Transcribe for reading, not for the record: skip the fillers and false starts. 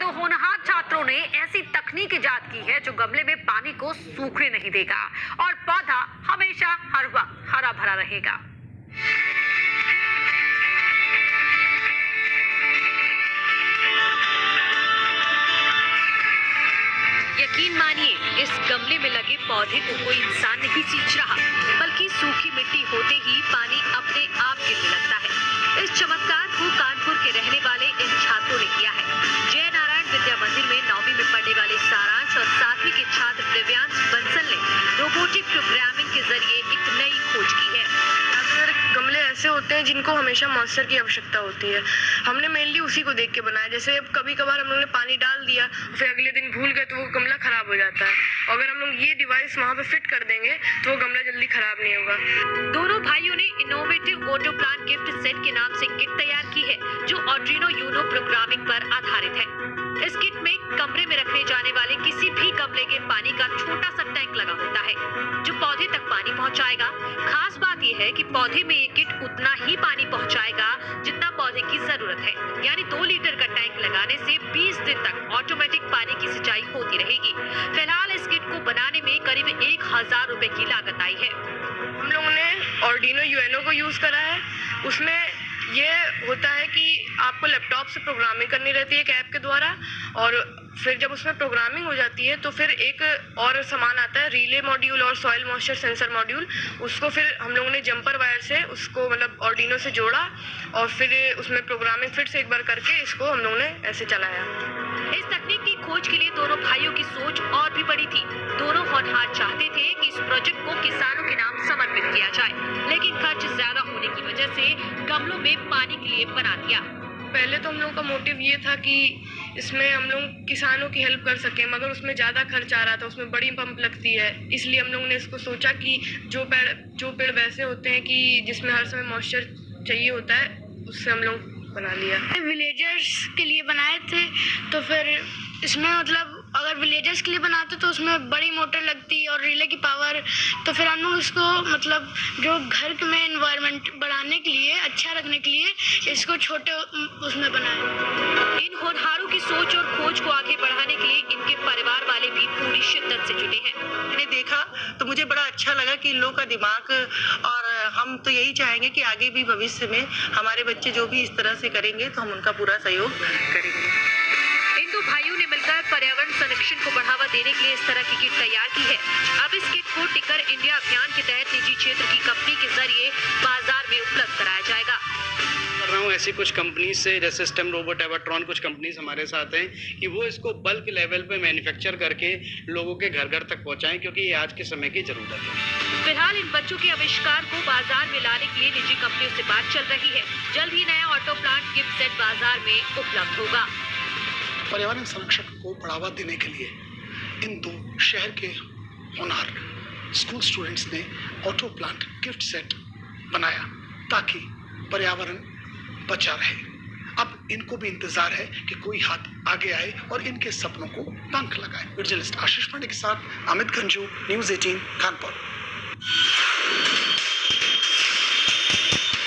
दो होनहार छात्रों ने ऐसी तकनीक इजाद की है जो गमले में पानी को सूखने नहीं देगा और पौधा हमेशा हर वक्त हरा भरा रहेगा। यकीन मानिए, इस गमले में लगे पौधे को कोई इंसान नहीं सींच रहा, बल्कि सूखी मिट्टी होते ही पानी अपने आप गिरने लगता है। इस चमत्कार को कानपुर के रहने वाले इन छात्रों ने किया है। जय नारायण विद्या मंदिर में 9वीं में पढ़ने वाले सारांश और 7वीं के छात्र दिव्यांश बंसल ने रोबोटिक प्रोग्रामिंग के जरिए एक नई खोज की है। गमले ऐसे होते हैं जिनको हमेशा मॉइस्चर की आवश्यकता होती है। हमने मेनली उसी को देख के बनाया। जैसे अब कभी कभार हम लोगों ने पानी डाल दिया, फिर अगले दिन भूल गए तो वो गमला खराब हो जाता है। अगर हम लोग ये डिवाइस वहाँ पे फिट कर देंगे तो वो गमला जल्दी खराब नहीं होगा। दोनों भाइयों ने innovative auto plant gift set के नाम से किट तैयार की है, जो आर्डिनो यूनो प्रोग्रामिंग पर आधारित है। इस किट में कमरे में रखने जाने वाले किसी भी गमले के पानी का छोटा सा टैंक लगा होता है, जो पौधे तक पानी पहुंचाएगा। खास बात यह है कि पौधे में ये किट उतना ही पानी पहुंचाएगा जितना पौधे की जरूरत है, यानी 2 लीटर का टैंक लगाने से 20 दिन तक ऑटोमेटिक पानी की सिंचाई होती रहेगी। फिलहाल इस किट को बनाने में करीब 1000 रुपए की लागत आई है। हम लोगों ने आर्डिनो यूएनओ को यूज करा है। उसमें ये होता है कि आपको लैपटॉप से प्रोग्रामिंग करनी रहती है एक ऐप के द्वारा, और फिर जब उसमें प्रोग्रामिंग हो जाती है तो फिर एक और सामान आता है, रिले मॉड्यूल और सॉइल मॉइस्चर सेंसर मॉड्यूल। उसको फिर हम लोगों ने जंपर वायर से उसको मतलब आर्डिनो से जोड़ा और फिर उसमें प्रोग्रामिंग फिर से एक बार करके इसको हम लोगों ने ऐसे चलाया। इस तकनीक की खोज के लिए दोनों भाइयों की सोच और भी बड़ी थी। दोनों होनहार चाहते थे कि इस प्रोजेक्ट को किसानों के नाम समर्पित किया जाए, लेकिन खर्च ज्यादा होने की वजह से गमलों में पानी के लिए बना दिया। पहले तो हम लोगों का मोटिव ये था कि इसमें हम लोग किसानों की हेल्प कर सकें, मगर उसमें ज़्यादा खर्च आ रहा था, उसमें बड़ी पंप लगती है। इसलिए हम लोगों ने इसको सोचा कि जो पेड़ वैसे होते हैं कि जिसमें हर समय मॉइस्चर चाहिए होता है, उससे हम लोग बना लिया। विलेजर्स के लिए बनाए थे, तो फिर इसमें मतलब अगर विलेजर्स के लिए बनाते तो उसमें बड़ी मोटर लगती और रिले की पावर, तो फिर हम लोग इसको मतलब जो घर में एनवायरनमेंट बढ़ाने के लिए, अच्छा रखने के लिए इसको छोटे उसमें बनाए। इन होनहारों की सोच और खोज को आगे बढ़ाने के लिए इनके परिवार वाले भी पूरी शिद्दत से जुटे हैं। मैंने देखा तो मुझे बड़ा अच्छा लगा कि इन लोगों का दिमाग, और हम तो यही चाहेंगे कि आगे भी भविष्य में हमारे बच्चे जो भी इस तरह से करेंगे तो हम उनका पूरा सहयोग करेंगे। इन दो भाइयों ने मिलकर पर्यावरण संरक्षण को बढ़ावा देने के लिए इस तरह की किट तैयार की है। अब इस किट को टिकर इंडिया अभियान के तहत निजी क्षेत्र की कंपनी के जरिए बाजार में उपलब्ध कराया जाएगा। कर रहा हूँ ऐसी कुछ कंपनी से, जैसे स्टेम रोबोट, एवाट्रॉन, कुछ कंपनीज हमारे साथ हैं कि वो इसको बल्क लेवल पे मैन्युफैक्चर करके लोगों के घर घर तक पहुंचाएं, क्योंकि ये आज के समय की जरूरत है। फिलहाल इन बच्चों के आविष्कार को बाजार में लाने के लिए निजी कंपनियों से बात चल रही है। जल्द ही नया ऑटो प्लांट गिफ्ट सेट बाजार में उपलब्ध होगा। पर्यावरण संरक्षण को बढ़ावा देने के लिए इन 2 शहर के होनहार स्कूल स्टूडेंट्स ने ऑटो प्लांट गिफ्ट सेट बनाया ताकि पर्यावरण बचा रहे। अब इनको भी इंतजार है कि कोई हाथ आगे आए और इनके सपनों को पंख लगाए। जर्नलिस्ट आशीष पांडे के साथ अमित गंजू, न्यूज़ 18 कानपुर।